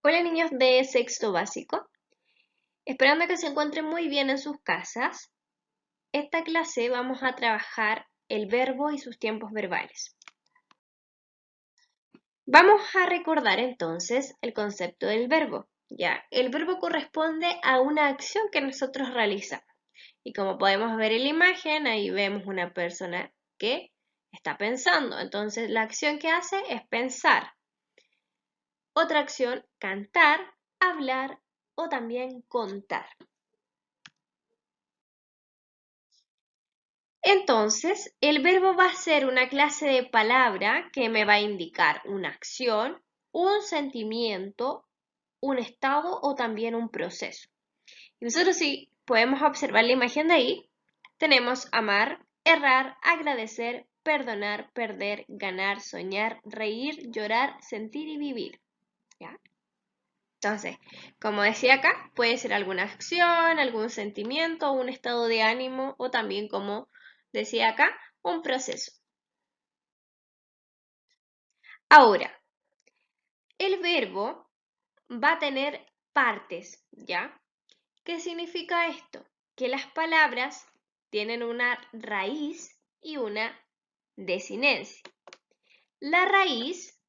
Hola niños de sexto básico, esperando que se encuentren muy bien en sus casas. Esta clase vamos a trabajar el verbo y sus tiempos verbales. Vamos a recordar entonces el concepto del verbo. Ya, el verbo corresponde a una acción que nosotros realizamos. Y como podemos ver en la imagen, ahí vemos una persona que está pensando. Entonces la acción que hace es pensar. Otra acción, cantar, hablar o también contar. Entonces, el verbo va a ser una clase de palabra que me va a indicar una acción, un sentimiento, un estado o también un proceso. Y nosotros si podemos observar la imagen de ahí, tenemos amar, errar, agradecer, perdonar, perder, ganar, soñar, reír, llorar, sentir y vivir. ¿Ya? Entonces, como decía acá, puede ser alguna acción, algún sentimiento, un estado de ánimo o también, como decía acá, un proceso. Ahora, el verbo va a tener partes, ¿ya? ¿Qué significa esto? Que las palabras tienen una raíz y una desinencia. La raíz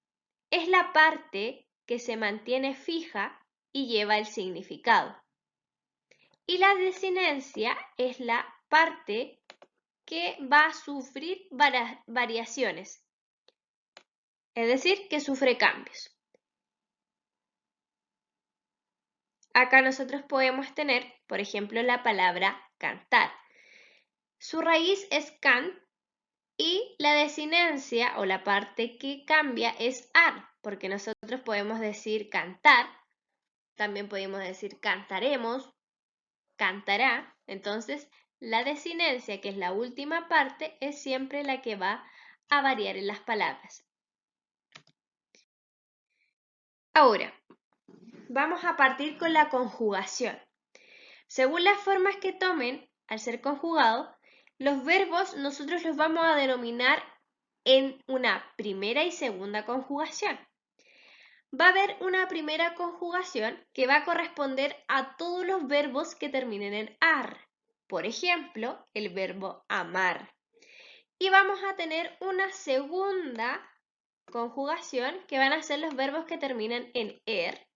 es la parte que se mantiene fija y lleva el significado. Y la desinencia es la parte que va a sufrir variaciones, es decir, que sufre cambios. Acá nosotros podemos tener, por ejemplo, la palabra cantar. Su raíz es can y la desinencia o la parte que cambia es ar, porque nosotros podemos decir cantar, también podemos decir cantaremos, cantará. Entonces, la desinencia, que es la última parte, es siempre la que va a variar en las palabras. Ahora, vamos a partir con la conjugación. Según las formas que tomen al ser conjugados, los verbos nosotros los vamos a denominar en una primera y segunda conjugación. Va a haber una primera conjugación que va a corresponder a todos los verbos que terminen en ar. Por ejemplo, el verbo amar. Y vamos a tener una segunda conjugación que van a ser los verbos que terminan en er.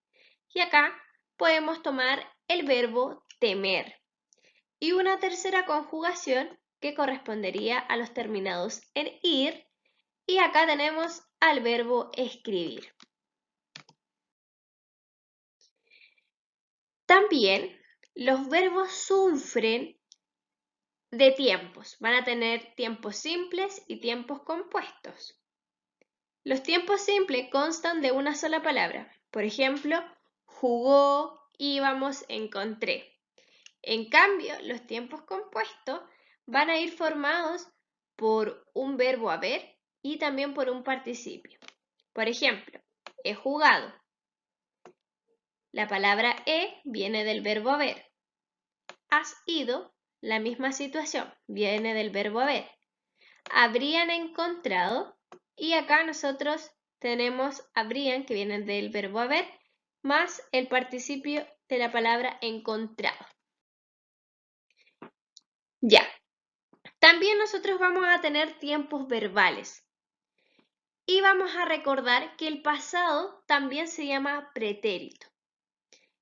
Y acá podemos tomar el verbo temer. Y una tercera conjugación que correspondería a los terminados en ir. Y acá tenemos al verbo escribir. También los verbos sufren de tiempos. Van a tener tiempos simples y tiempos compuestos. Los tiempos simples constan de una sola palabra. Por ejemplo, jugó, íbamos, encontré. En cambio, los tiempos compuestos van a ir formados por un verbo haber y también por un participio. Por ejemplo, he jugado. La palabra he viene del verbo haber. Has ido, la misma situación, viene del verbo haber. Habrían encontrado, y acá nosotros tenemos habrían, que viene del verbo haber, más el participio de la palabra encontrado. Ya. También nosotros vamos a tener tiempos verbales. Y vamos a recordar que el pasado también se llama pretérito.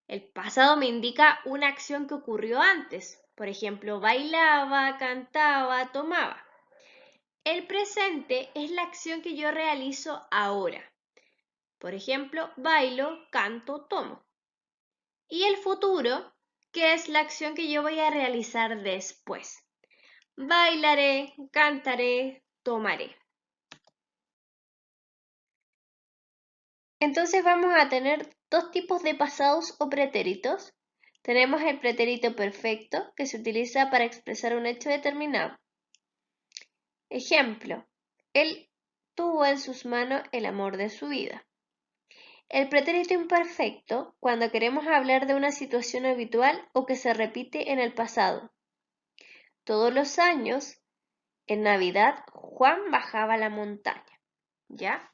El pasado me indica una acción que ocurrió antes. Por ejemplo, bailaba, cantaba, tomaba. El presente es la acción que yo realizo ahora. Por ejemplo, bailo, canto, tomo. Y el futuro, que es la acción que yo voy a realizar después. Bailaré, cantaré, tomaré. Entonces vamos a tener dos tipos de pasados o pretéritos. Tenemos el pretérito perfecto, que se utiliza para expresar un hecho determinado. Ejemplo, él tuvo en sus manos el amor de su vida. El pretérito imperfecto, cuando queremos hablar de una situación habitual o que se repite en el pasado. Todos los años, en Navidad, Juan bajaba la montaña. ¿Ya?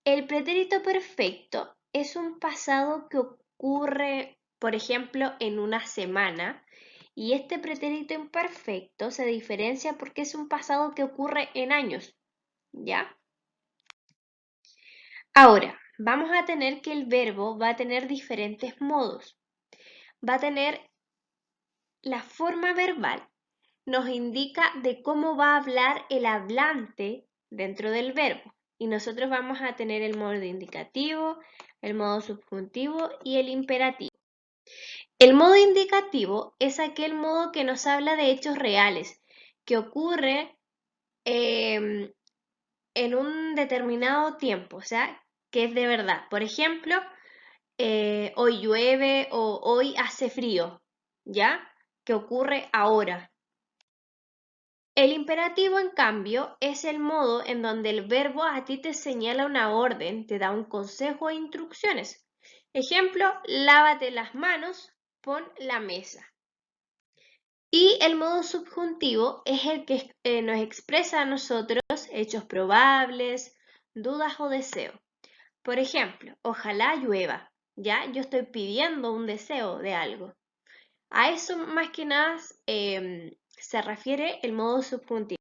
El pretérito perfecto es un pasado que ocurre, por ejemplo, en una semana. Y este pretérito imperfecto se diferencia porque es un pasado que ocurre en años, ¿ya? Ahora, vamos a tener que el verbo va a tener diferentes modos. Va a tener la forma verbal, nos indica de cómo va a hablar el hablante dentro del verbo. Y nosotros vamos a tener el modo indicativo, el modo subjuntivo y el imperativo. El modo indicativo es aquel modo que nos habla de hechos reales, que ocurre en un determinado tiempo, o sea, que es de verdad. Por ejemplo, hoy llueve o hoy hace frío, ¿ya? Que ocurre ahora. El imperativo, en cambio, es el modo en donde el verbo a ti te señala una orden, te da un consejo e instrucciones. Ejemplo, lávate las manos, pon la mesa. Y el modo subjuntivo es el que nos expresa a nosotros hechos probables, dudas o deseos. Por ejemplo, ojalá llueva, ¿ya? Yo estoy pidiendo un deseo de algo. A eso más que nada se refiere el modo subjuntivo.